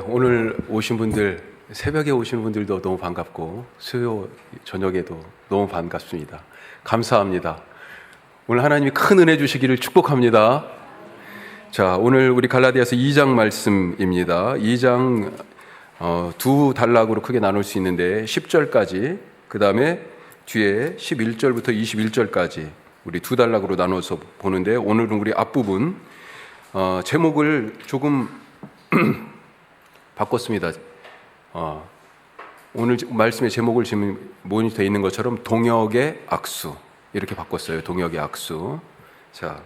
오늘 오신 분들, 새벽에 오신 분들도 너무 반갑고 수요 저녁에도 너무 반갑습니다. 감사합니다. 오늘 하나님이 큰 은혜 주시기를 축복합니다. 자, 오늘 우리 갈라디아서 2장 말씀입니다. 2장 두 단락으로 크게 나눌 수 있는데 10절까지, 그 다음에 뒤에 11절부터 21절까지 우리 두 단락으로 나눠서 보는데, 오늘은 우리 앞부분 제목을 조금 바꿨습니다. 오늘 말씀의 제목을 지금 모니터에 있는 것처럼 동역의 악수, 이렇게 바꿨어요. 동역의 악수. 자,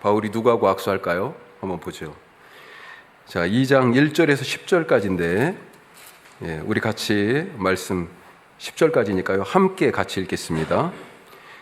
바울이 누구하고 악수할까요? 한번 보죠. 자, 2장 1절에서 10절까지인데 우리 같이 말씀 10절까지니까요. 함께 같이 읽겠습니다.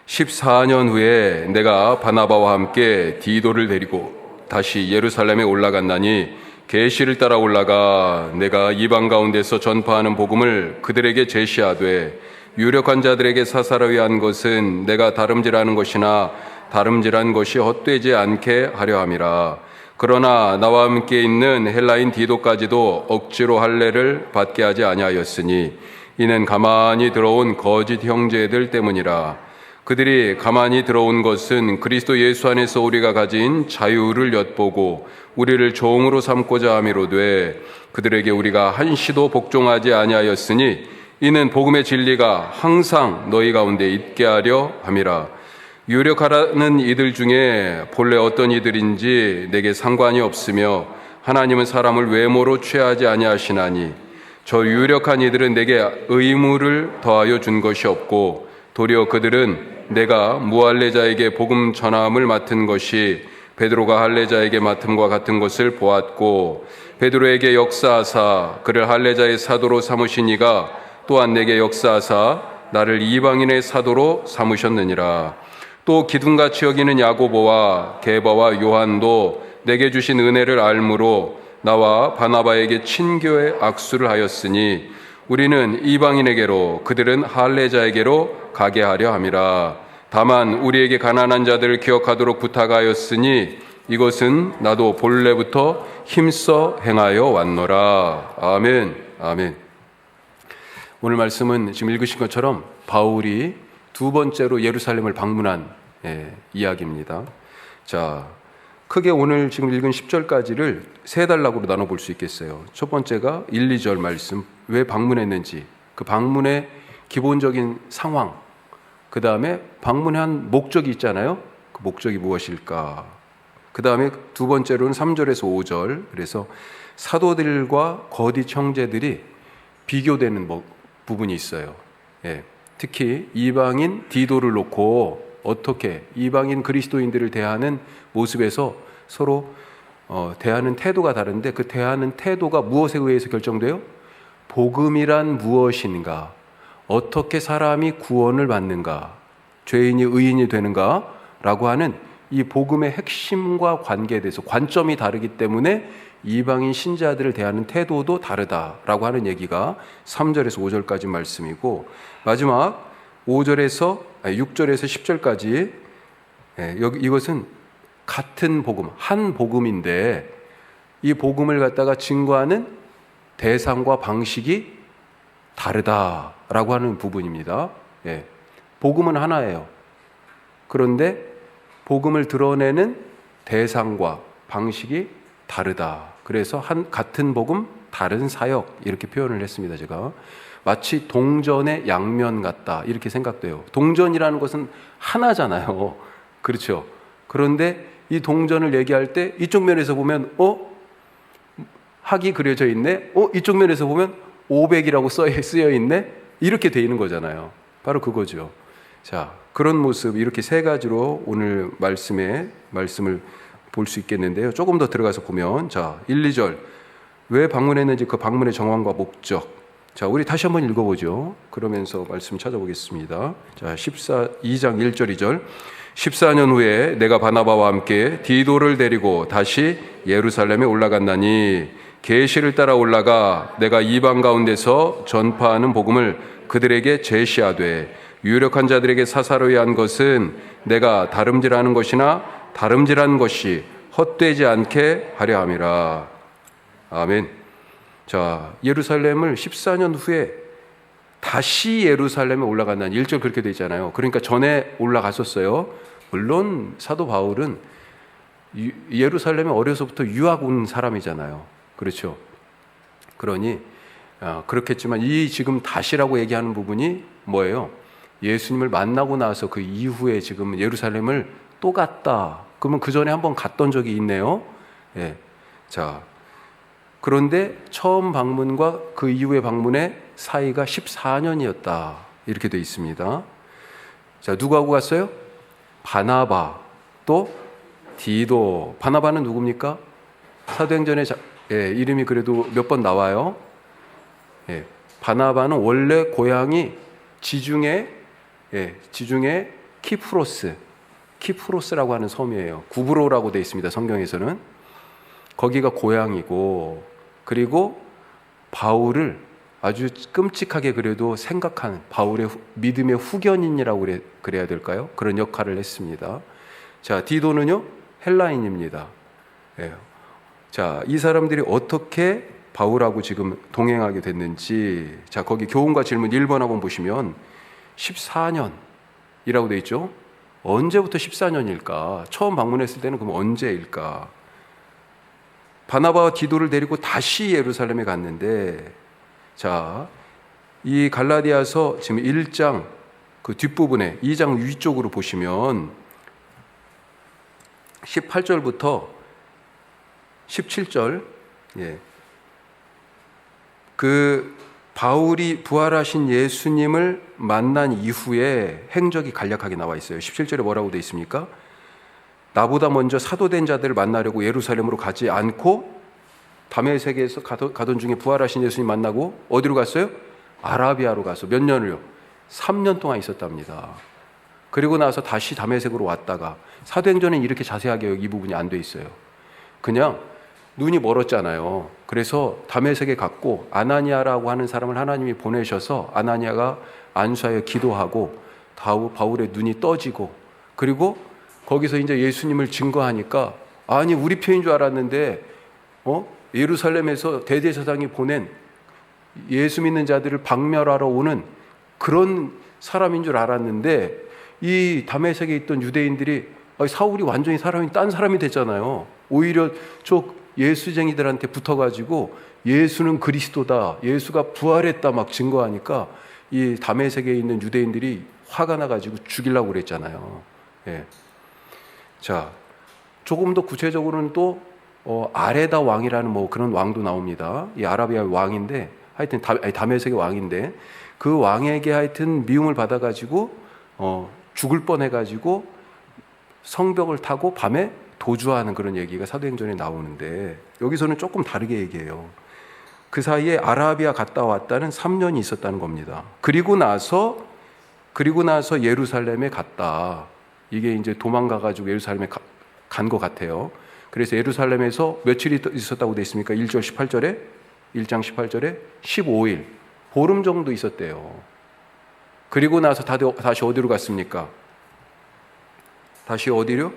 14년 후에 내가 바나바와 함께 디도를 데리고 다시 예루살렘에 올라갔나니 계시를 따라 올라가 내가 이방 가운데서 전파하는 복음을 그들에게 제시하되 유력한 자들에게 사사로이 한 것은 내가 다름질하는 것이나 다름질한 것이 헛되지 않게 하려 함이라. 그러나 나와 함께 있는 헬라인 디도까지도 억지로 할례를 받게 하지 아니하였으니 이는 가만히 들어온 거짓 형제들 때문이라. 그들이 가만히 들어온 것은 그리스도 예수 안에서 우리가 가진 자유를 엿보고 우리를 종으로 삼고자 함이로되 그들에게 우리가 한시도 복종하지 아니하였으니 이는 복음의 진리가 항상 너희 가운데 있게 하려 함이라. 유력하라는 이들 중에 본래 어떤 이들인지 내게 상관이 없으며 하나님은 사람을 외모로 취하지 아니하시나니 저 유력한 이들은 내게 의무를 더하여 준 것이 없고 도리어 그들은 내가 무할례자에게 복음 전함을 맡은 것이 베드로가 할례자에게 맡음과 같은 것을 보았고 베드로에게 역사하사 그를 할례자의 사도로 삼으신 이가 또한 내게 역사하사 나를 이방인의 사도로 삼으셨느니라. 또 기둥같이 여기는 야고보와 게바와 요한도 내게 주신 은혜를 알므로 나와 바나바에게 친교의 악수를 하였으니 우리는 이방인에게로 그들은 할례자에게로 가게 하려 함이라. 다만 우리에게 가난한 자들을 기억하도록 부탁하였으니 이것은 나도 본래부터 힘써 행하여 왔노라. 아멘. 아멘. 오늘 말씀은 지금 읽으신 것처럼 바울이 두 번째로 예루살렘을 방문한 이야기입니다. 자, 크게 오늘 지금 읽은 10절까지를 세 단락으로 나눠볼 수 있겠어요. 첫 번째가 1, 2절 말씀, 왜 방문했는지, 그 방문의 기본적인 상황, 그 다음에 방문한 목적이 있잖아요. 그 목적이 무엇일까? 그 다음에 두 번째로는 3절에서 5절, 그래서 사도들과 거짓 형제들이 비교되는 부분이 있어요. 특히 이방인 디도를 놓고 어떻게 이방인 그리스도인들을 대하는 모습에서 서로 대하는 태도가 다른데, 그 대하는 태도가 무엇에 의해서 결정돼요? 복음이란 무엇인가? 어떻게 사람이 구원을 받는가? 죄인이 의인이 되는가? 라고 하는 이 복음의 핵심과 관계에 대해서 관점이 다르기 때문에 이방인 신자들을 대하는 태도도 다르다라고 하는 얘기가 3절에서 5절까지 말씀이고, 마지막 6절에서 10절까지 이것은 같은 복음, 한 복음인데 이 복음을 갖다가 증거하는 대상과 방식이 다르다라고 하는 부분입니다. 복음은 하나예요. 그런데 복음을 드러내는 대상과 방식이 다르다. 그래서 같은 복음, 다른 사역, 이렇게 표현을 했습니다. 제가 마치 동전의 양면 같다, 이렇게 생각돼요. 동전이라는 것은 하나잖아요. 그렇죠? 그런데 이 동전을 얘기할 때 이쪽 면에서 보면 학이 그려져 있네. 이쪽 면에서 보면 500이라고 쓰여 있네. 이렇게 돼 있는 거잖아요. 바로 그거죠. 자, 그런 모습, 이렇게 세 가지로 오늘 말씀을 볼 수 있겠는데요. 조금 더 들어가서 보면, 자, 1, 2절 왜 방문했는지, 그 방문의 정황과 목적. 자, 우리 다시 한번 읽어보죠. 그러면서 말씀 찾아보겠습니다. 자, 2장 1절 2절 14년 후에 내가 바나바와 함께 디도를 데리고 다시 예루살렘에 올라갔나니 계시를 따라 올라가 내가 이방 가운데서 전파하는 복음을 그들에게 제시하되 유력한 자들에게 사사로이 한 것은 내가 다름질하는 것이나 다름질한 것이 헛되지 않게 하려 함이라. 아멘. 자, 예루살렘을 14년 후에 다시 예루살렘에 올라간다는 1절 그렇게 되어 있잖아요. 그러니까 전에 올라갔었어요. 물론 사도 바울은 예루살렘에 어려서부터 유학 온 사람이잖아요. 그렇죠. 그러니 그렇겠지만 이 지금 다시라고 얘기하는 부분이 뭐예요? 예수님을 만나고 나서 그 이후에 지금 예루살렘을 또 갔다. 그러면 그 전에 한번 갔던 적이 있네요. 예. 자, 그런데 처음 방문과 그 이후의 방문의 사이가 14년이었다. 이렇게 되어 있습니다. 자, 누구하고 갔어요? 바나바, 또 디도. 바나바는 누굽니까? 사도행전에 이름이 그래도 몇 번 나와요. 예, 바나바는 원래 고향이 지중해 키프로스라고 하는 섬이에요. 구브로라고 되어 있습니다. 성경에서는. 거기가 고향이고, 그리고 바울을 아주 끔찍하게 그래도 생각하는 바울의 믿음의 후견인이라고 그래야 될까요? 그런 역할을 했습니다. 자, 디도는요, 헬라인입니다. 예. 자, 이 사람들이 어떻게 바울하고 지금 동행하게 됐는지, 자, 거기 교훈과 질문 1번 한번 보시면 14년이라고 되어 있죠. 언제부터 14년일까? 처음 방문했을 때는 그럼 언제일까? 바나바와 디도를 데리고 다시 예루살렘에 갔는데, 자, 이 갈라디아서 지금 1장 그 뒷부분에 2장 위쪽으로 보시면 18절부터 17절, 그 바울이 부활하신 예수님을 만난 이후에 행적이 간략하게 나와 있어요. 17절에 뭐라고 되어 있습니까? 나보다 먼저 사도된 자들을 만나려고 예루살렘으로 가지 않고 다메섹에서 가던 중에 부활하신 예수님 만나고 어디로 갔어요? 아라비아로 가서 몇 년을요? 3년 동안 있었답니다. 그리고 나서 다시 다메섹으로 왔다가, 사도행전에는 이렇게 자세하게 이 부분이 안 돼 있어요. 그냥 눈이 멀었잖아요. 그래서 다메섹에 갔고 아나니아라고 하는 사람을 하나님이 보내셔서 아나니아가 안수하여 기도하고 바울의 눈이 떠지고, 그리고 거기서 이제 예수님을 증거하니까, 아니 우리 편인 줄 알았는데 예루살렘에서 대제사장이 보낸 예수 믿는 자들을 박멸하러 오는 그런 사람인 줄 알았는데, 이 다메섹에 있던 유대인들이 사울이 완전히 사람이 딴 사람이 됐잖아요. 오히려 저 예수쟁이들한테 붙어가지고 예수는 그리스도다, 예수가 부활했다 막 증거하니까 이 다메섹에 있는 유대인들이 화가 나가지고 죽이려고 그랬잖아요. 예. 자, 조금 더 구체적으로는 또 아레다 왕이라는 뭐 그런 왕도 나옵니다. 이 아라비아 왕인데, 하여튼 다메섹의 왕인데, 그 왕에게 하여튼 미움을 받아가지고 죽을 뻔해가지고 성벽을 타고 밤에 도주하는 그런 얘기가 사도행전에 나오는데, 여기서는 조금 다르게 얘기해요. 그 사이에 아라비아 갔다 왔다는 3년이 있었다는 겁니다. 그리고 나서 예루살렘에 갔다. 이게 이제 도망가가지고 예루살렘에 간 것 같아요. 그래서 예루살렘에서 며칠이 있었다고 되어 있습니까? 1장 18절에 15일, 보름 정도 있었대요. 그리고 나서 다시 어디로 갔습니까? 다시 어디로?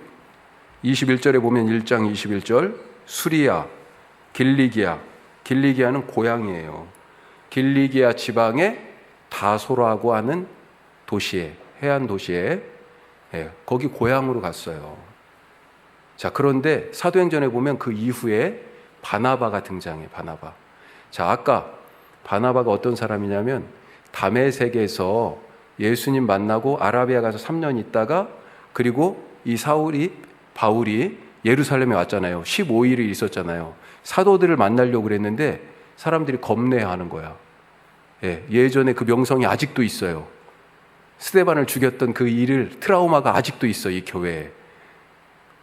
21절에 보면 1장 21절, 수리아, 길리기아는 고향이에요. 길리기아 지방의 다소라고 하는 도시에, 해안 도시에, 거기 고향으로 갔어요. 자, 그런데 사도행전에 보면 그 이후에 바나바가 등장해. 바나바. 자, 아까 바나바가 어떤 사람이냐면, 다메섹에서 예수님 만나고 아라비아 가서 3년 있다가, 그리고 이 바울이 예루살렘에 왔잖아요. 15일이 있었잖아요. 사도들을 만나려고 그랬는데 사람들이 겁내하는 거야. 예전에 그 명성이 아직도 있어요. 스데반을 죽였던 그 일을, 트라우마가 아직도 있어, 이 교회에.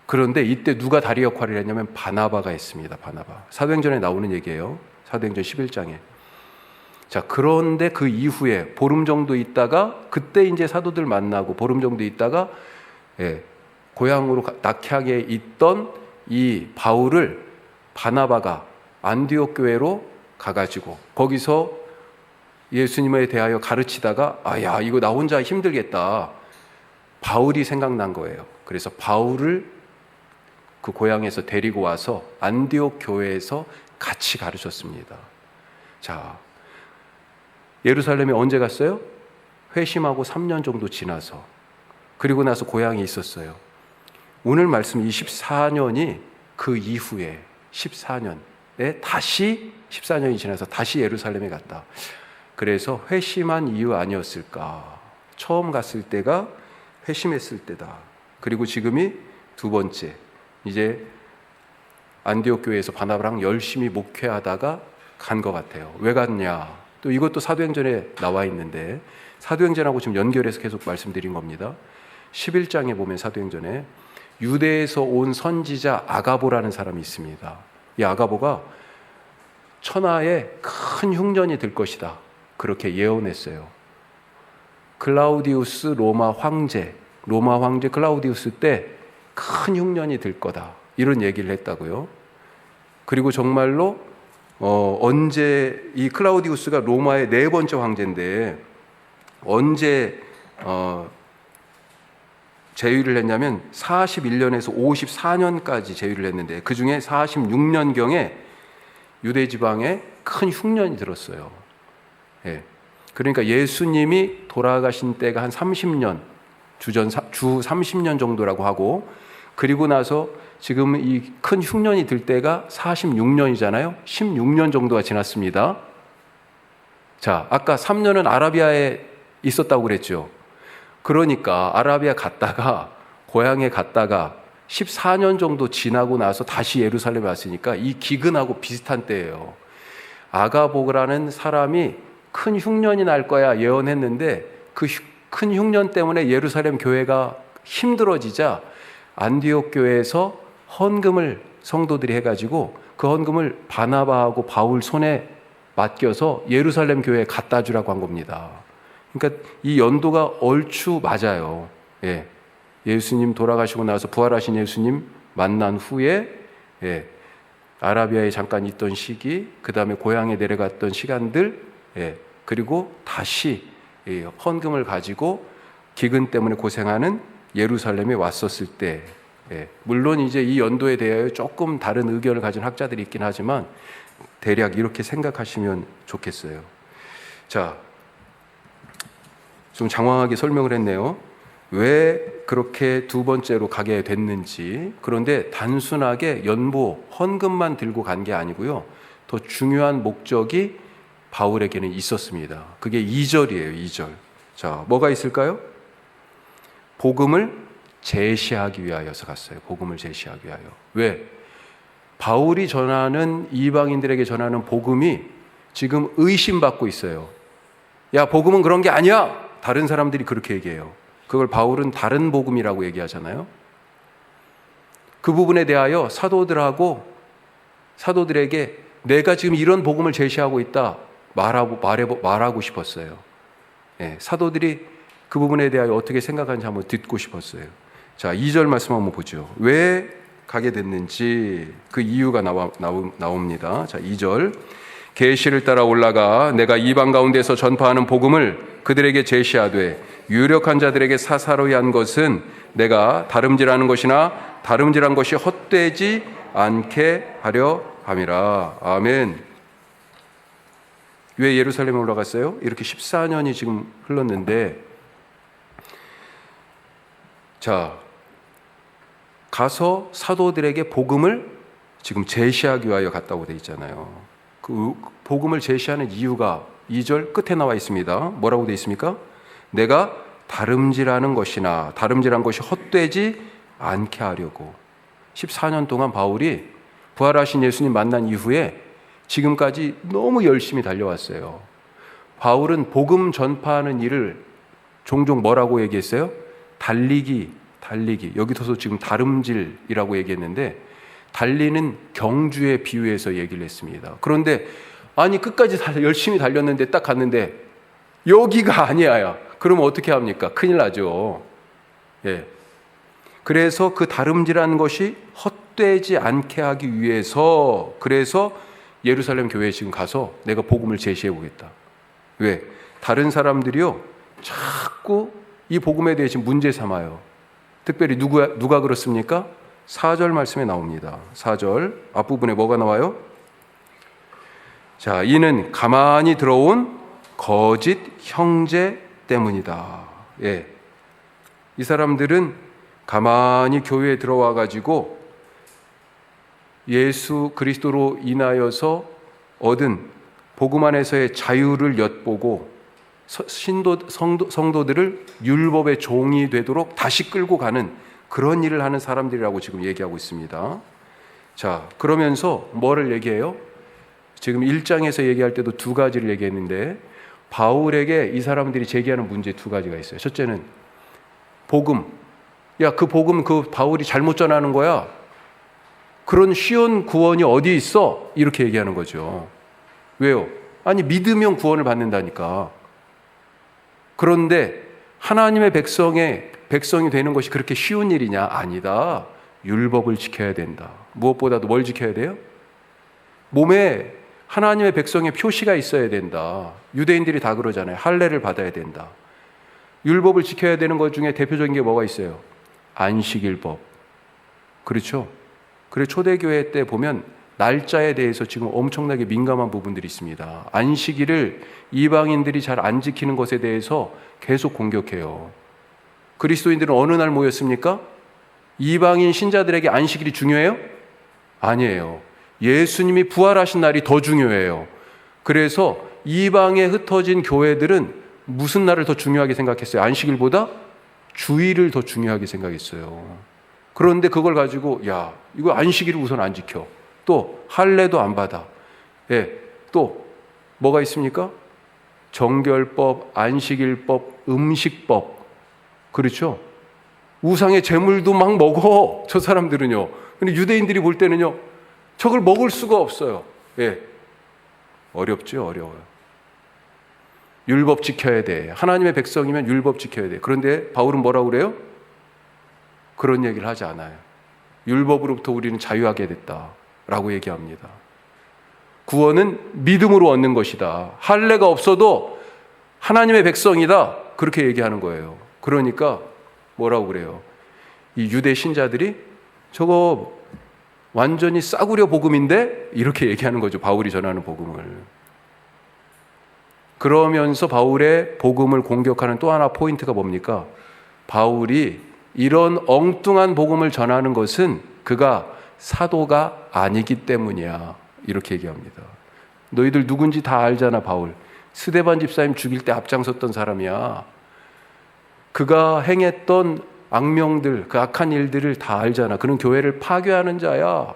그런데 이때 누가 다리 역할을 했냐면 바나바가 했습니다. 바나바. 사도행전에 나오는 얘기예요. 사도행전 11장에. 자, 그런데 그 이후에 보름 정도 있다가, 그때 이제 사도들 만나고 보름 정도 있다가 고향으로 낙향에 있던 이 바울을 바나바가 안디옥 교회로 가가지고 거기서 예수님에 대하여 가르치다가, 야, 이거 나 혼자 힘들겠다. 바울이 생각난 거예요. 그래서 바울을 그 고향에서 데리고 와서 안디옥 교회에서 같이 가르쳤습니다. 자, 예루살렘에 언제 갔어요? 회심하고 3년 정도 지나서. 그리고 나서 고향에 있었어요. 오늘 말씀 24년이 그 이후에 14년에 다시 14년이 지나서 다시 예루살렘에 갔다. 그래서 회심한 이유 아니었을까? 처음 갔을 때가 회심했을 때다. 그리고 지금이 두 번째. 이제 안디옥 교회에서 바나바랑 열심히 목회하다가 간 것 같아요. 왜 갔냐? 또 이것도 사도행전에 나와 있는데 사도행전하고 지금 연결해서 계속 말씀드린 겁니다. 11장에 보면 사도행전에 유대에서 온 선지자 아가보라는 사람이 있습니다. 이 아가보가 천하에 큰 흉년이 들 것이다. 그렇게 예언했어요. 클라우디우스 로마 황제 클라우디우스 때 큰 흉년이 들 거다. 이런 얘기를 했다고요. 그리고 정말로 언제 이 클라우디우스가 로마의 4번째 황제인데 언제 제위를 했냐면 41년에서 54년까지 제위를 했는데 그 중에 46년경에 유대 지방에 큰 흉년이 들었어요. 예. 그러니까 예수님이 돌아가신 때가 한 30년, 주 30년 정도라고 하고, 그리고 나서 지금 이 큰 흉년이 들 때가 46년이잖아요. 16년 정도가 지났습니다. 자, 아까 3년은 아라비아에 있었다고 그랬죠. 그러니까 아라비아 갔다가 고향에 갔다가 14년 정도 지나고 나서 다시 예루살렘에 왔으니까 이 기근하고 비슷한 때예요. 아가보라는 사람이 큰 흉년이 날 거야 예언했는데 그 큰 흉년 때문에 예루살렘 교회가 힘들어지자 안디옥 교회에서 헌금을 성도들이 해가지고 그 헌금을 바나바하고 바울 손에 맡겨서 예루살렘 교회에 갖다 주라고 한 겁니다. 그러니까 이 연도가 얼추 맞아요. 예. 예수님 돌아가시고 나서 부활하신 예수님 만난 후에 아라비아에 잠깐 있던 시기, 그 다음에 고향에 내려갔던 시간들, 그리고 다시 헌금을 가지고 기근 때문에 고생하는 예루살렘에 왔었을 때, 물론 이제 이 연도에 대하여 조금 다른 의견을 가진 학자들이 있긴 하지만 대략 이렇게 생각하시면 좋겠어요. 자, 좀 장황하게 설명을 했네요. 왜 그렇게 두 번째로 가게 됐는지. 그런데 단순하게 연보, 헌금만 들고 간 게 아니고요. 더 중요한 목적이 바울에게는 있었습니다. 그게 2절이에요. 2절. 자, 뭐가 있을까요? 복음을 제시하기 위하여서 갔어요. 복음을 제시하기 위하여. 왜? 바울이 전하는 이방인들에게 전하는 복음이 지금 의심받고 있어요. 야, 복음은 그런 게 아니야. 다른 사람들이 그렇게 얘기해요. 그걸 바울은 다른 복음이라고 얘기하잖아요. 그 부분에 대하여 사도들에게 내가 지금 이런 복음을 제시하고 있다 말하고 싶었어요. 사도들이 그 부분에 대하여 어떻게 생각하는지 한번 듣고 싶었어요. 자, 2절 말씀 한번 보죠. 왜 가게 됐는지 그 이유가 나옵니다. 자, 2절. 계시를 따라 올라가 내가 이방 가운데서 전파하는 복음을 그들에게 제시하되 유력한 자들에게 사사로이 한 것은 내가 다름질하는 것이나 다름질한 것이 헛되지 않게 하려 함이라. 아멘. 왜 예루살렘에 올라갔어요? 이렇게 14년이 지금 흘렀는데, 자, 가서 사도들에게 복음을 지금 제시하기 위하여 갔다고 되어 있잖아요. 그 복음을 제시하는 이유가 2절 끝에 나와 있습니다. 뭐라고 되어 있습니까? 내가 다름질하는 것이나 다름질한 것이 헛되지 않게 하려고. 14년 동안 바울이 부활하신 예수님 만난 이후에 지금까지 너무 열심히 달려왔어요. 바울은 복음 전파하는 일을 종종 뭐라고 얘기했어요? 달리기. 여기서도 지금 다름질이라고 얘기했는데 달리는 경주에 비유해서 얘기를 했습니다. 그런데 아니 끝까지 열심히 달렸는데 딱 갔는데 여기가 아니야. 그러면 어떻게 합니까? 큰일 나죠. 그래서 그 다름질하는 것이 헛되지 않게 하기 위해서 그래서 예루살렘 교회에 지금 가서 내가 복음을 제시해 보겠다. 왜? 다른 사람들이요 자꾸 이 복음에 대해 지금 문제 삼아요. 특별히 누가 그렇습니까? 4절 말씀에 나옵니다. 4절 앞부분에 뭐가 나와요? 자, 이는 가만히 들어온 거짓 형제 때문이다. 예. 이 사람들은 가만히 교회에 들어와 가지고 예수 그리스도로 인하여서 얻은 복음 안에서의 자유를 엿보고 성도들을 율법의 종이 되도록 다시 끌고 가는 그런 일을 하는 사람들이라고 지금 얘기하고 있습니다. 자, 그러면서 뭐를 얘기해요? 지금 1장에서 얘기할 때도 두 가지를 얘기했는데 바울에게 이 사람들이 제기하는 문제 두 가지가 있어요. 첫째는 복음. 야, 그 복음 바울이 잘못 전하는 거야. 그런 쉬운 구원이 어디 있어? 이렇게 얘기하는 거죠. 왜요? 아니, 믿으면 구원을 받는다니까. 그런데 하나님의 백성이 되는 것이 그렇게 쉬운 일이냐? 아니다. 율법을 지켜야 된다. 무엇보다도 뭘 지켜야 돼요? 몸에 하나님의 백성의 표시가 있어야 된다. 유대인들이 다 그러잖아요. 할례를 받아야 된다. 율법을 지켜야 되는 것 중에 대표적인 게 뭐가 있어요? 안식일법. 그렇죠? 그래 초대교회 때 보면 날짜에 대해서 지금 엄청나게 민감한 부분들이 있습니다. 안식일을 이방인들이 잘 안 지키는 것에 대해서 계속 공격해요. 그리스도인들은 어느 날 모였습니까? 이방인 신자들에게 안식일이 중요해요? 아니에요. 예수님이 부활하신 날이 더 중요해요. 그래서 이방에 흩어진 교회들은 무슨 날을 더 중요하게 생각했어요? 안식일보다 주일을 더 중요하게 생각했어요. 그런데 그걸 가지고 야, 이거 안식일을 우선 안 지켜. 또 할례도 안 받아. 예, 또 뭐가 있습니까? 정결법, 안식일법, 음식법. 그렇죠? 우상의 제물도 막 먹어. 저 사람들은요. 근데 유대인들이 볼 때는요. 저걸 먹을 수가 없어요. 예. 어렵죠, 어려워요. 율법 지켜야 돼. 하나님의 백성이면 율법 지켜야 돼. 그런데 바울은 뭐라고 그래요? 그런 얘기를 하지 않아요. 율법으로부터 우리는 자유하게 됐다라고 얘기합니다. 구원은 믿음으로 얻는 것이다. 할례가 없어도 하나님의 백성이다. 그렇게 얘기하는 거예요. 그러니까 뭐라고 그래요? 이 유대 신자들이 저거 완전히 싸구려 복음인데 이렇게 얘기하는 거죠. 바울이 전하는 복음을. 그러면서 바울의 복음을 공격하는 또 하나 포인트가 뭡니까? 바울이 이런 엉뚱한 복음을 전하는 것은 그가 사도가 아니기 때문이야. 이렇게 얘기합니다. 너희들 누군지 다 알잖아, 바울. 스데반 집사님 죽일 때 앞장섰던 사람이야. 그가 행했던 악명들, 그 악한 일들을 다 알잖아. 그는 교회를 파괴하는 자야.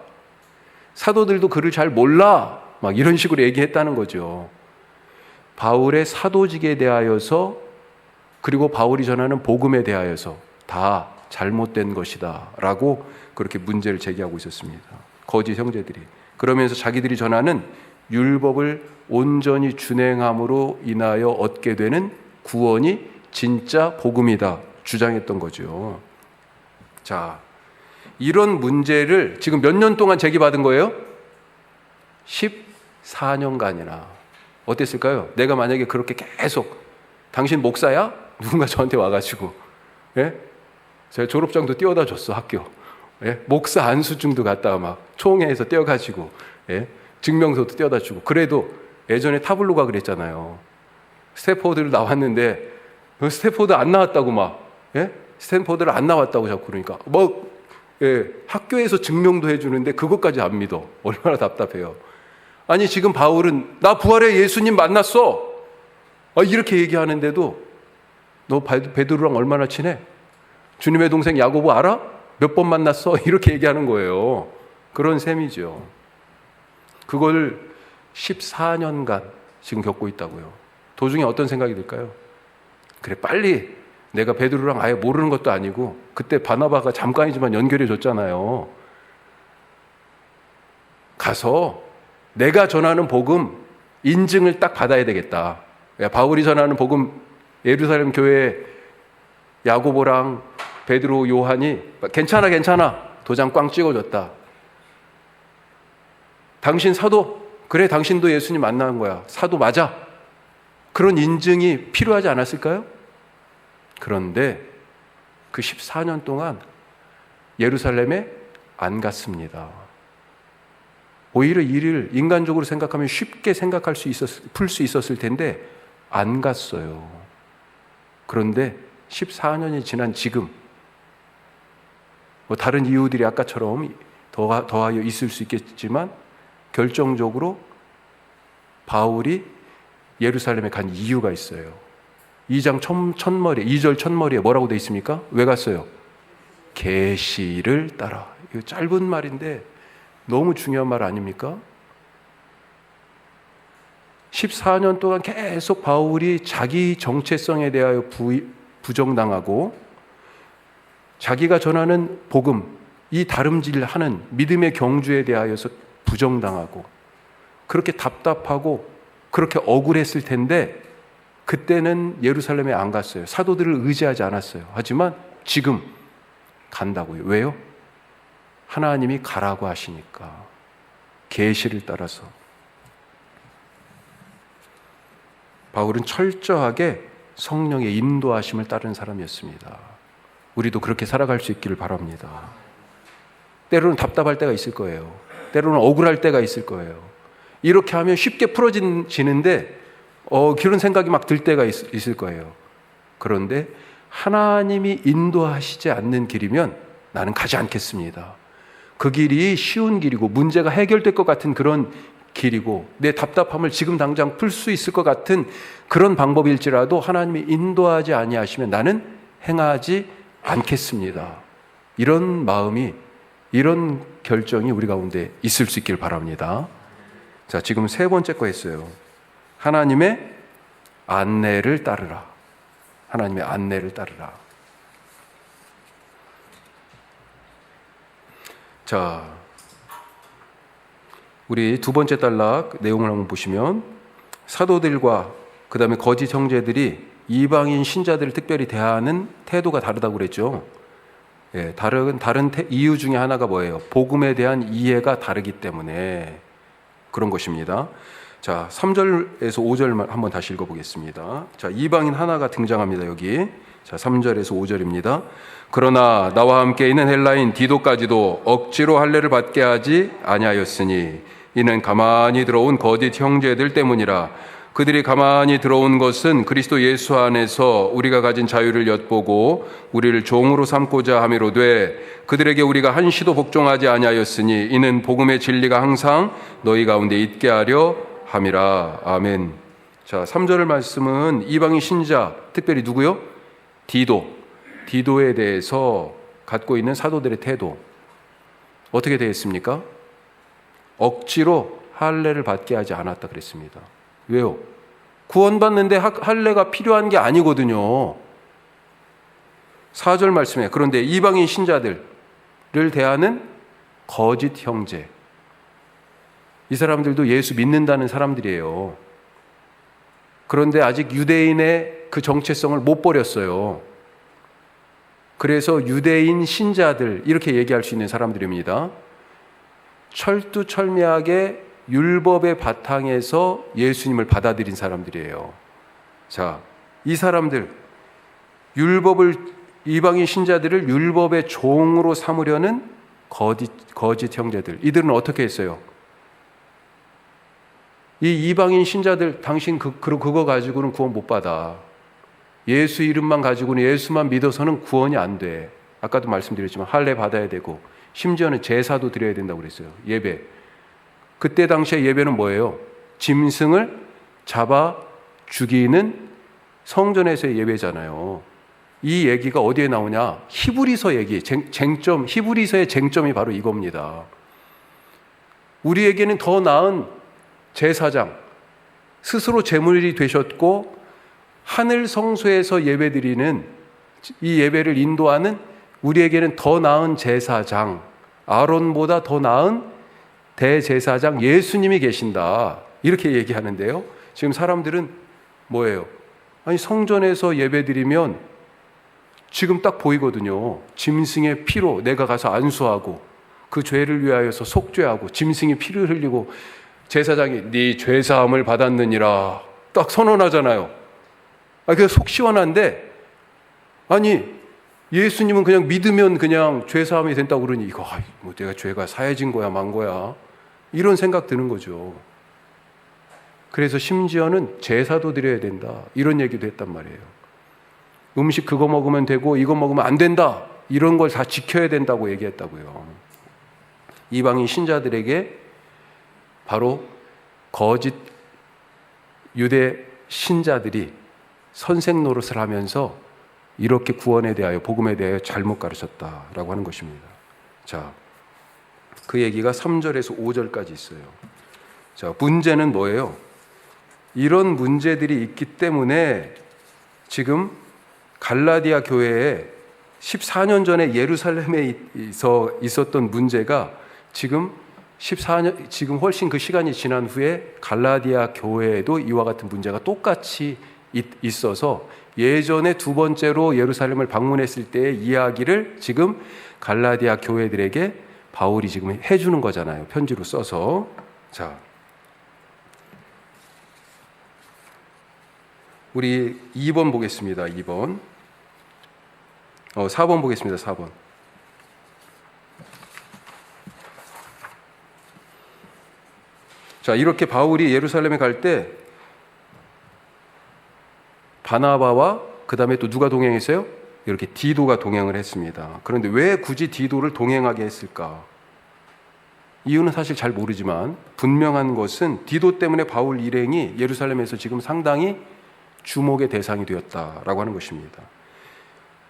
사도들도 그를 잘 몰라. 막 이런 식으로 얘기했다는 거죠. 바울의 사도직에 대하여서 그리고 바울이 전하는 복음에 대하여서 다 잘못된 것이다 라고 그렇게 문제를 제기하고 있었습니다. 거짓 형제들이. 그러면서 자기들이 전하는 율법을 온전히 준행함으로 인하여 얻게 되는 구원이 진짜 복음이다 주장했던 거죠. 자, 이런 문제를 지금 몇 년 동안 제기받은 거예요? 14년간이나. 어땠을까요? 내가 만약에 그렇게 계속 당신 목사야? 누군가 저한테 와가지고 예? 제가 졸업장도 띄워다 줬어, 학교. 예? 목사 안수증도 갖다가 막 총회에서 떼어가지고 예? 증명서도 떼어다 주고. 그래도 예전에 타블로가 그랬잖아요. 스탠포드를 나왔는데 스탠포드 안 나왔다고 막 예? 스탠포드를 안 나왔다고 자꾸 그러니까 뭐 예, 학교에서 증명도 해주는데 그것까지 안 믿어. 얼마나 답답해요. 아니 지금 바울은 나 부활의 예수님 만났어 이렇게 얘기하는데도 너 베드로랑 얼마나 친해? 주님의 동생 야고보 알아? 몇 번 만났어? 이렇게 얘기하는 거예요. 그런 셈이죠. 그걸 14년간 지금 겪고 있다고요. 도중에 어떤 생각이 들까요? 그래 빨리 내가 베드로랑 아예 모르는 것도 아니고 그때 바나바가 잠깐이지만 연결해 줬잖아요. 가서 내가 전하는 복음 인증을 딱 받아야 되겠다. 야, 바울이 전하는 복음 예루살렘 교회 야고보랑 베드로 요한이 괜찮아 도장 꽝 찍어줬다. 당신 사도? 그래 당신도 예수님 만난 거야. 사도 맞아. 그런 인증이 필요하지 않았을까요? 그런데 그 14년 동안 예루살렘에 안 갔습니다. 오히려 이를 인간적으로 생각하면 쉽게 풀 수 있었을 텐데 안 갔어요. 그런데 14년이 지난 지금 다른 이유들이 아까처럼 더하여 있을 수 있겠지만 결정적으로 바울이 예루살렘에 간 이유가 있어요. 2장 첫머리에 뭐라고 되어 있습니까? 왜 갔어요? 계시를 따라. 이거 짧은 말인데 너무 중요한 말 아닙니까? 14년 동안 계속 바울이 자기 정체성에 대하여 부정당하고 자기가 전하는 복음, 이 다름질하는 믿음의 경주에 대하여서 부정당하고 그렇게 답답하고 그렇게 억울했을 텐데 그때는 예루살렘에 안 갔어요. 사도들을 의지하지 않았어요. 하지만 지금 간다고요. 왜요? 하나님이 가라고 하시니까. 계시를 따라서. 바울은 철저하게 성령의 인도하심을 따른 사람이었습니다. 우리도 그렇게 살아갈 수 있기를 바랍니다. 때로는 답답할 때가 있을 거예요. 때로는 억울할 때가 있을 거예요. 이렇게 하면 쉽게 풀어지는데 그런 생각이 막 들 때가 있을 거예요. 그런데 하나님이 인도하시지 않는 길이면 나는 가지 않겠습니다. 그 길이 쉬운 길이고 문제가 해결될 것 같은 그런 길이고 내 답답함을 지금 당장 풀 수 있을 것 같은 그런 방법일지라도 하나님이 인도하지 아니하시면 나는 행하지 않겠습니다. 이런 마음이, 이런 결정이 우리 가운데 있을 수 있길 바랍니다. 자, 지금 세 번째 거 했어요. 하나님의 안내를 따르라. 하나님의 안내를 따르라. 자, 우리 두 번째 단락 내용을 한번 보시면 사도들과 그 다음에 거짓 형제들이 이방인 신자들을 특별히 대하는 태도가 다르다고 그랬죠. 예, 다른 이유 중에 하나가 뭐예요? 복음에 대한 이해가 다르기 때문에 그런 것입니다. 자, 3절에서 5절만 한번 다시 읽어보겠습니다. 자, 이방인 하나가 등장합니다. 여기. 자, 3절에서 5절입니다. 그러나 나와 함께 있는 헬라인 디도까지도 억지로 할례를 받게 하지 아니하였으니 이는 가만히 들어온 거짓 형제들 때문이라. 그들이 가만히 들어온 것은 그리스도 예수 안에서 우리가 가진 자유를 엿보고 우리를 종으로 삼고자 함이로되 그들에게 우리가 한시도 복종하지 아니하였으니 이는 복음의 진리가 항상 너희 가운데 있게 하려 함이라. 아멘. 자, 3절 말씀은 이방인 신자, 특별히 누구요? 디도에 대해서 갖고 있는 사도들의 태도 어떻게 되었습니까? 억지로 할례를 받게 하지 않았다 그랬습니다. 왜요? 구원받는데 할례가 필요한 게 아니거든요. 4절 말씀에 그런데 이방인 신자들을 대하는 거짓 형제, 이 사람들도 예수 믿는다는 사람들이에요. 그런데 아직 유대인의 그 정체성을 못 버렸어요. 그래서 유대인 신자들 이렇게 얘기할 수 있는 사람들입니다. 철두철미하게 율법의 바탕에서 예수님을 받아들인 사람들이에요. 자, 이 사람들 이방인 신자들을 율법의 종으로 삼으려는 거짓 형제들, 이들은 어떻게 했어요? 이 이방인 신자들, 당신 그거 가지고는 구원 못 받아. 예수 이름만 가지고는, 예수만 믿어서는 구원이 안 돼. 아까도 말씀드렸지만 할례 받아야 되고 심지어는 제사도 드려야 된다고 그랬어요. 예배. 그때 당시에 예배는 뭐예요? 짐승을 잡아 죽이는 성전에서의 예배잖아요. 이 얘기가 어디에 나오냐? 히브리서 얘기, 히브리서의 쟁점이 바로 이겁니다. 우리에게는 더 나은 제사장, 스스로 제물이 되셨고 하늘 성소에서 예배드리는 이 예배를 인도하는 우리에게는 더 나은 제사장, 아론보다 더 나은 대제사장 예수님이 계신다. 이렇게 얘기하는데요. 지금 사람들은 뭐예요? 아니, 성전에서 예배드리면 지금 딱 보이거든요. 짐승의 피로 내가 가서 안수하고 그 죄를 위하여서 속죄하고 짐승이 피를 흘리고 제사장이 네 죄사함을 받았느니라 딱 선언하잖아요. 그게 속 시원한데, 아니 예수님은 그냥 믿으면 그냥 죄사함이 된다고 그러니 이거 뭐 내가 죄가 사해진 거야 만 거야, 이런 생각 드는 거죠. 그래서 심지어는 제사도 드려야 된다, 이런 얘기도 했단 말이에요. 음식 그거 먹으면 되고 이거 먹으면 안 된다, 이런 걸 다 지켜야 된다고 얘기했다고요. 이방인 신자들에게 바로 거짓 유대 신자들이 선생 노릇을 하면서 이렇게 구원에 대하여, 복음에 대하여 잘못 가르쳤다라고 하는 것입니다. 자, 그 얘기가 3절에서 5절까지 있어요. 자, 문제는 뭐예요? 이런 문제들이 있기 때문에 지금 갈라디아 교회에 14년 전에 예루살렘에 있었던 문제가 지금 14년, 지금 훨씬 그 시간이 지난 후에 갈라디아 교회에도 이와 같은 문제가 똑같이 있어서 예전에 두 번째로 예루살렘을 방문했을 때의 이야기를 지금 갈라디아 교회들에게 바울이 지금 해주는 거잖아요. 편지로 써서. 자, 우리 2번 보겠습니다. 2번. 4번 보겠습니다. 4번. 자, 이렇게 바울이 예루살렘에 갈 때 바나바와 그 다음에 또 누가 동행했어요? 이렇게 디도가 동행을 했습니다. 그런데 왜 굳이 디도를 동행하게 했을까? 이유는 사실 잘 모르지만 분명한 것은 디도 때문에 바울 일행이 예루살렘에서 지금 상당히 주목의 대상이 되었다라고 하는 것입니다.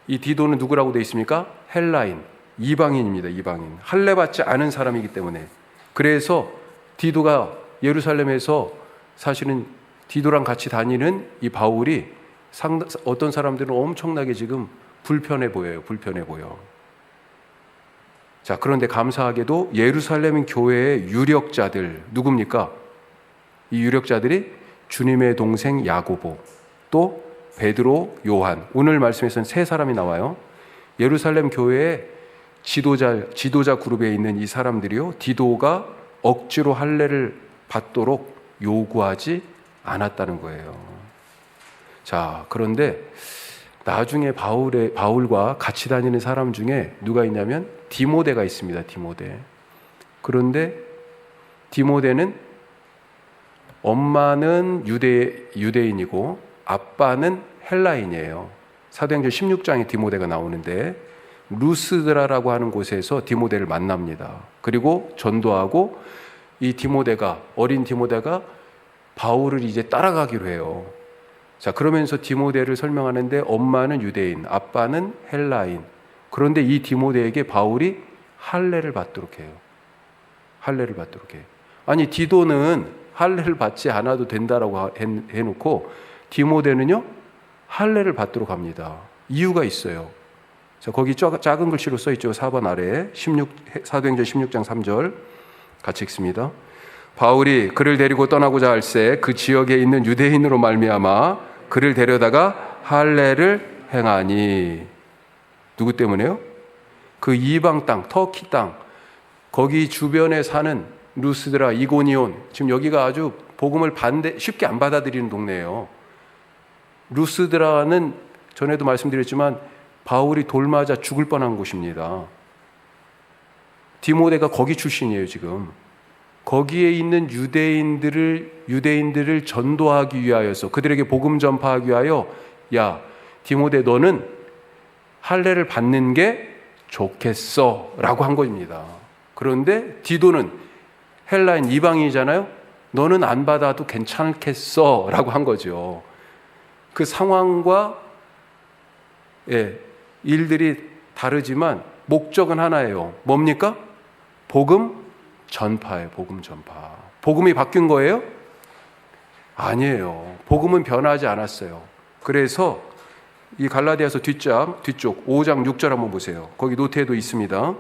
이 디도는 누구라고 되어 있습니까? 헬라인, 이방인입니다. 이방인. 할례받지 않은 사람이기 때문에. 그래서 디도가 예루살렘에서 사실은 디도랑 같이 다니는 이 바울이 어떤 사람들은 엄청나게 지금 불편해 보여요. 불편해 보여. 자, 그런데 감사하게도 예루살렘 교회의 유력자들, 누굽니까? 이 유력자들이 주님의 동생 야고보, 또 베드로, 요한, 오늘 말씀에서는 세 사람이 나와요. 예루살렘 교회의 지도자 그룹에 있는 이 사람들이요, 디도가 억지로 할례를 받도록 요구하지 않았다는 거예요. 자, 그런데 나중에 바울과 같이 다니는 사람 중에 누가 있냐면 디모데가 있습니다. 디모데. 그런데 디모데는 엄마는 유대인이고 아빠는 헬라인이에요. 사도행전 16장에 디모데가 나오는데 루스드라라고 하는 곳에서 디모데를 만납니다. 그리고 전도하고 이 디모데가, 어린 디모데가 바울을 이제 따라가기로 해요. 자, 그러면서 디모데를 설명하는데 엄마는 유대인, 아빠는 헬라인. 그런데 이 디모데에게 바울이 할례를 받도록 해요. 할례를 받도록 해요. 아니, 디도는 할례를 받지 않아도 된다라고 해놓고 디모데는요, 할례를 받도록 합니다. 이유가 있어요. 자, 거기 작은 글씨로 써있죠. 4번 아래에 사도행전 16장 3절 같이 읽습니다. 바울이 그를 데리고 떠나고자 할새 그 지역에 있는 유대인으로 말미암아 그를 데려다가 할례를 행하니. 누구 때문에요? 그 이방 땅, 터키 땅, 거기 주변에 사는 루스드라, 이고니온, 지금 여기가 아주 복음을 쉽게 안 받아들이는 동네예요. 루스드라는 전에도 말씀드렸지만 바울이 돌 맞아 죽을 뻔한 곳입니다. 디모데가 거기 출신이에요. 지금 거기에 있는 유대인들을 전도하기 위하여서, 그들에게 복음 전파하기 위하여, 야 디모데, 너는 할례를 받는 게 좋겠어 라고 한 겁니다. 그런데 디도는 헬라인, 이방인이잖아요. 너는 안 받아도 괜찮겠어 라고 한 거죠. 그 상황과 일들이 다르지만 목적은 하나예요. 뭡니까? 복음 전파예요. 복음 전파. 복음이 바뀐 거예요? 아니에요. 복음은 변하지 않았어요. 그래서 이 갈라디아서 뒤쪽 5장 6절 한번 보세요. 거기 노트에도 있습니다.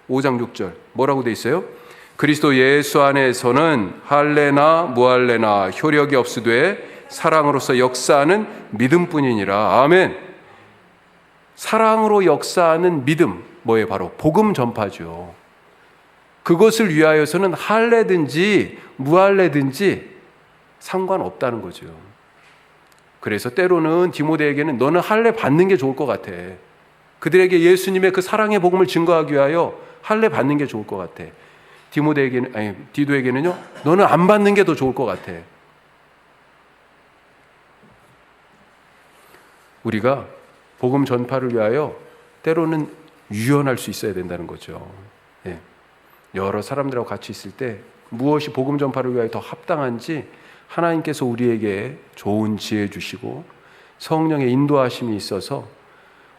5장 6절 뭐라고 돼 있어요? 그리스도 예수 안에서는 할례나 무할례나 효력이 없으되 사랑으로서 역사하는 믿음뿐이니라. 아멘. 사랑으로 역사하는 믿음, 뭐예요? 바로 복음 전파죠. 그것을 위하여서는 할례든지 무할례든지 상관없다는 거죠. 그래서 때로는 디모데에게는 너는 할례 받는 게 좋을 것 같아. 그들에게 예수님의 그 사랑의 복음을 증거하기 위하여 할례 받는 게 좋을 것 같아. 디도에게는요, 너는 안 받는 게 더 좋을 것 같아. 우리가 복음 전파를 위하여 때로는 유연할 수 있어야 된다는 거죠. 예. 여러 사람들하고 같이 있을 때 무엇이 복음 전파를 위하여 더 합당한지 하나님께서 우리에게 좋은 지혜 주시고 성령의 인도하심이 있어서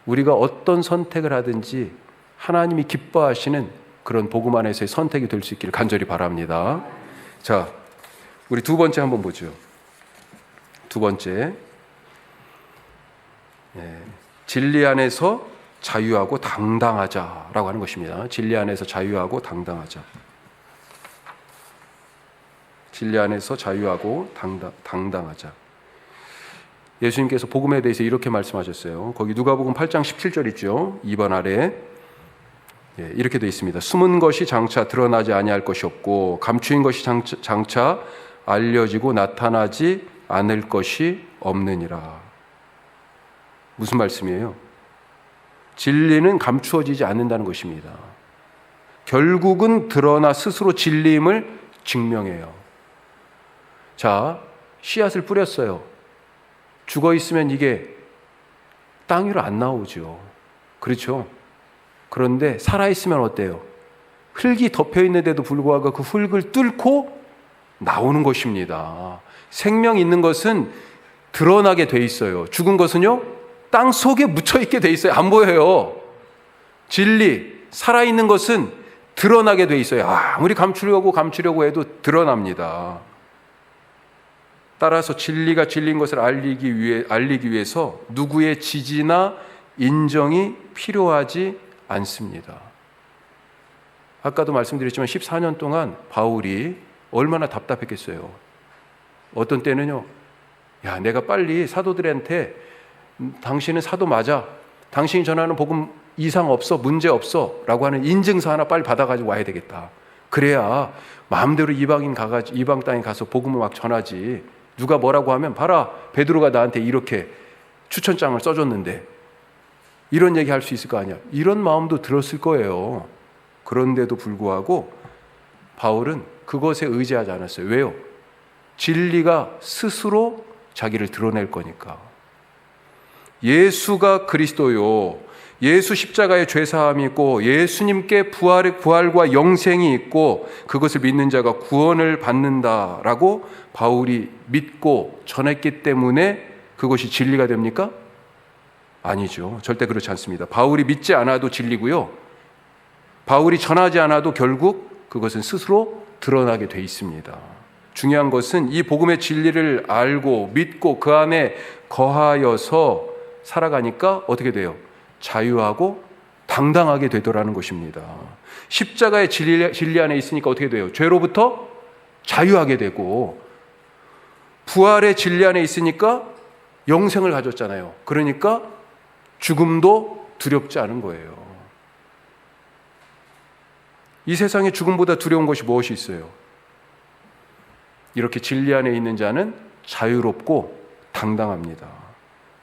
우리가 어떤 선택을 하든지 하나님이 기뻐하시는 그런 복음 안에서의 선택이 될 수 있기를 간절히 바랍니다. 자, 우리 두 번째 한번 보죠. 두 번째, 진리 안에서 자유하고 당당하자라고 하는 것입니다. 진리 안에서 자유하고 당당하자. 진리 안에서 자유하고 당당하자. 예수님께서 복음에 대해서 이렇게 말씀하셨어요. 거기 누가복음 8장 17절 있죠. 2번 아래 이렇게 되어 있습니다. 숨은 것이 장차 드러나지 아니할 것이 없고 감추인 것이 장차 알려지고 나타나지 않을 것이 없느니라. 무슨 말씀이에요? 진리는 감추어지지 않는다는 것입니다. 결국은 드러나 스스로 진리임을 증명해요. 자, 씨앗을 뿌렸어요. 죽어 있으면 이게 땅 위로 안 나오죠. 그렇죠? 그런데 살아 있으면 어때요? 흙이 덮여 있는데도 불구하고 그 흙을 뚫고 나오는 것입니다. 생명 있는 것은 드러나게 돼 있어요. 죽은 것은요, 땅 속에 묻혀 있게 돼 있어요. 안 보여요. 진리, 살아있는 것은 드러나게 돼 있어요. 아무리 감추려고 해도 드러납니다. 따라서 진리가 진리인 것을 알리기 위해서 누구의 지지나 인정이 필요하지 않습니다. 아까도 말씀드렸지만 14년 동안 바울이 얼마나 답답했겠어요. 어떤 때는요, 야, 내가 빨리 사도들한테 당신은 사도 맞아, 당신이 전하는 복음 이상 없어, 문제 없어 라고 하는 인증서 하나 빨리 받아가지고 와야 되겠다. 그래야 마음대로 이방 땅에 가서 복음을 막 전하지. 누가 뭐라고 하면 봐라, 베드로가 나한테 이렇게 추천장을 써줬는데 이런 얘기 할 수 있을 거 아니야. 이런 마음도 들었을 거예요. 그런데도 불구하고 바울은 그것에 의지하지 않았어요. 왜요? 진리가 스스로 자기를 드러낼 거니까. 예수가 그리스도요, 예수 십자가의 죄사함이 있고 예수님께 부활과 영생이 있고 그것을 믿는 자가 구원을 받는다라고 바울이 믿고 전했기 때문에 그것이 진리가 됩니까? 아니죠. 절대 그렇지 않습니다. 바울이 믿지 않아도 진리고요, 바울이 전하지 않아도 결국 그것은 스스로 드러나게 돼 있습니다. 중요한 것은 이 복음의 진리를 알고 믿고 그 안에 거하여서 살아가니까 어떻게 돼요? 자유하고 당당하게 되더라는 것입니다. 십자가의 진리 안에 있으니까 어떻게 돼요? 죄로부터 자유하게 되고, 부활의 진리 안에 있으니까 영생을 가졌잖아요. 그러니까 죽음도 두렵지 않은 거예요. 이 세상에 죽음보다 두려운 것이 무엇이 있어요? 이렇게 진리 안에 있는 자는 자유롭고 당당합니다.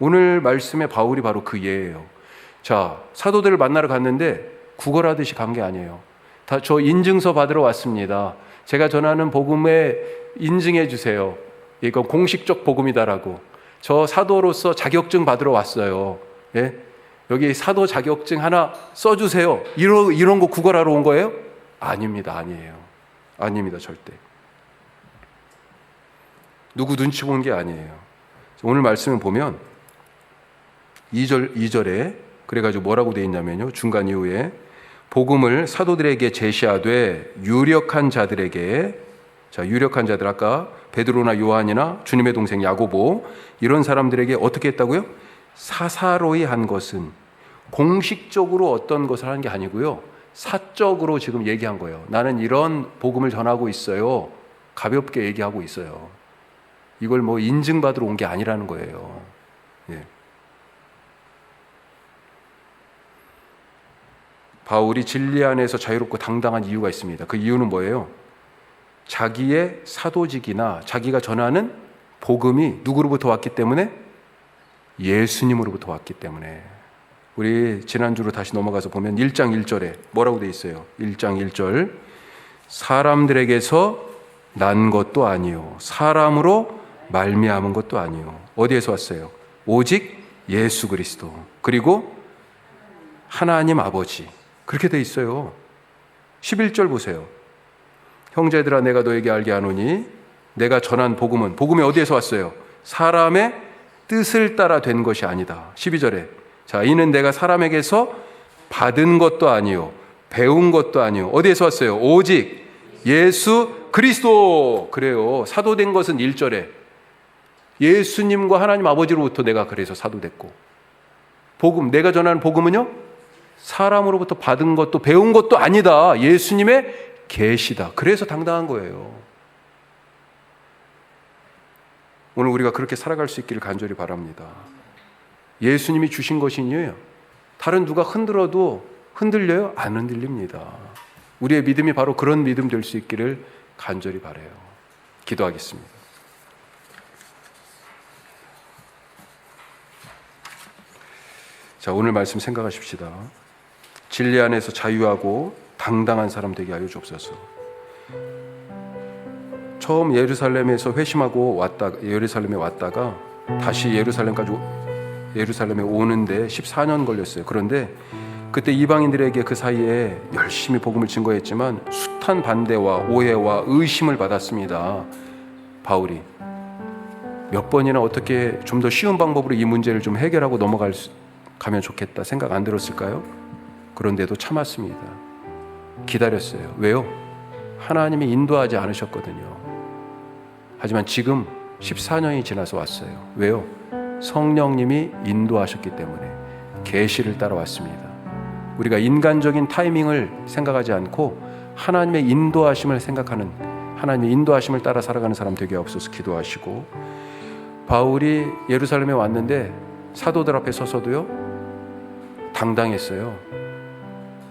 오늘 말씀의 바울이 바로 그 예예요. 자, 사도들을 만나러 갔는데 구걸하듯이 간 게 아니에요. 다 저 인증서 받으러 왔습니다. 제가 전하는 복음에 인증해 주세요. 이건 공식적 복음이다라고. 저 사도로서 자격증 받으러 왔어요. 예? 여기 사도 자격증 하나 써주세요. 이런 거 구걸하러 온 거예요? 아닙니다. 아니에요. 아닙니다. 절대. 누구 눈치 본 게 아니에요. 오늘 말씀을 보면 2절에 그래가지고 뭐라고 되어 있냐면요, 중간 이후에 복음을 사도들에게 제시하되 유력한 자들에게, 자, 유력한 자들, 아까 베드로나 요한이나 주님의 동생 야고보, 이런 사람들에게 어떻게 했다고요? 사사로이 한 것은 공식적으로 어떤 것을 하는 게 아니고요, 사적으로 지금 얘기한 거예요. 나는 이런 복음을 전하고 있어요. 가볍게 얘기하고 있어요. 이걸 뭐 인증받으러 온 게 아니라는 거예요. 예. 바울이 진리 안에서 자유롭고 당당한 이유가 있습니다. 그 이유는 뭐예요? 자기의 사도직이나 자기가 전하는 복음이 누구로부터 왔기 때문에? 예수님으로부터 왔기 때문에. 우리 지난주로 다시 넘어가서 보면 1장 1절에 뭐라고 되어 있어요? 1장 1절. 사람들에게서 난 것도 아니요 사람으로 말미암은 것도 아니요. 어디에서 왔어요? 오직 예수 그리스도 그리고 하나님 아버지. 그렇게 돼 있어요. 11절 보세요. 형제들아 내가 너에게 알게 하노니 내가 전한 복음이 어디에서 왔어요? 사람의 뜻을 따라 된 것이 아니다. 12절에 자 이는 내가 사람에게서 받은 것도 아니요 배운 것도 아니요 어디에서 왔어요? 오직 예수 그리스도. 그래요. 사도된 것은 1절에 예수님과 하나님 아버지로부터 내가 그래서 사도됐고 복음 내가 전하는 복음은요 사람으로부터 받은 것도 배운 것도 아니다. 예수님의 계시다. 그래서 당당한 거예요. 오늘 우리가 그렇게 살아갈 수 있기를 간절히 바랍니다. 예수님이 주신 것이니요 다른 누가 흔들어도 흔들려요? 안 흔들립니다. 우리의 믿음이 바로 그런 믿음 될 수 있기를 간절히 바라요. 기도하겠습니다. 자, 오늘 말씀 생각하십시다. 진리 안에서 자유하고 당당한 사람 되게 하여 주옵소서. 처음 예루살렘에서 회심하고 예루살렘에 왔다가 다시 예루살렘에 오는데 14년 걸렸어요. 그런데 그때 이방인들에게 그 사이에 열심히 복음을 증거했지만 숱한 반대와 오해와 의심을 받았습니다. 바울이 몇 번이나 어떻게 좀 더 쉬운 방법으로 이 문제를 좀 해결하고 가면 좋겠다 생각 안 들었을까요? 그런데도 참았습니다. 기다렸어요. 왜요? 하나님이 인도하지 않으셨거든요. 하지만 지금 14년이 지나서 왔어요. 왜요? 성령님이 인도하셨기 때문에 계시를 따라왔습니다. 우리가 인간적인 타이밍을 생각하지 않고 하나님의 인도하심을 생각하는 하나님의 인도하심을 따라 살아가는 사람 되게 하옵소서. 기도하시고 바울이 예루살렘에 왔는데 사도들 앞에 서서도요 당당했어요.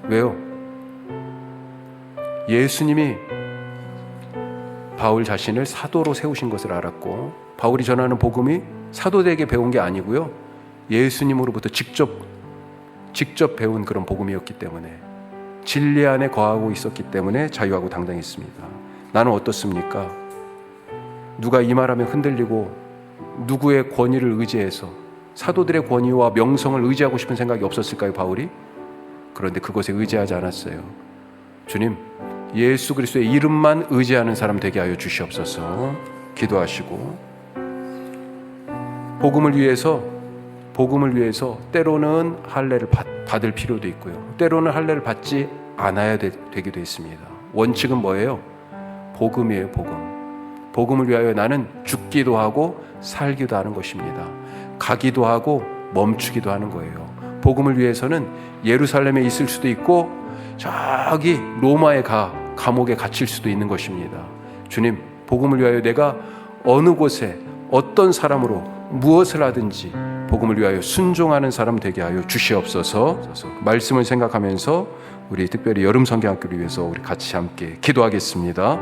왜요? 예수님이 바울 자신을 사도로 세우신 것을 알았고 바울이 전하는 복음이 사도들에게 배운 게 아니고요 예수님으로부터 직접 배운 그런 복음이었기 때문에 진리 안에 거하고 있었기 때문에 자유하고 당당했습니다. 나는 어떻습니까? 누가 이 말하면 흔들리고 누구의 권위를 의지해서 사도들의 권위와 명성을 의지하고 싶은 생각이 없었을까요, 바울이? 그런데 그것에 의지하지 않았어요. 주님, 예수 그리스도의 이름만 의지하는 사람 되게 하여 주시옵소서. 기도하시고 복음을 위해서 때로는 할례를 받을 필요도 있고요. 때로는 할례를 받지 않아야 되기도 했습니다. 원칙은 뭐예요? 복음이에요, 복음. 복음을 위하여 나는 죽기도 하고 살기도 하는 것입니다. 가기도 하고 멈추기도 하는 거예요. 복음을 위해서는 예루살렘에 있을 수도 있고 저기 로마에 감옥에 갇힐 수도 있는 것입니다. 주님, 복음을 위하여 내가 어느 곳에 어떤 사람으로 무엇을 하든지 복음을 위하여 순종하는 사람 되게 하여 주시옵소서. 말씀을 생각하면서 우리 특별히 여름 성경학교를 위해서 우리 같이 함께 기도하겠습니다.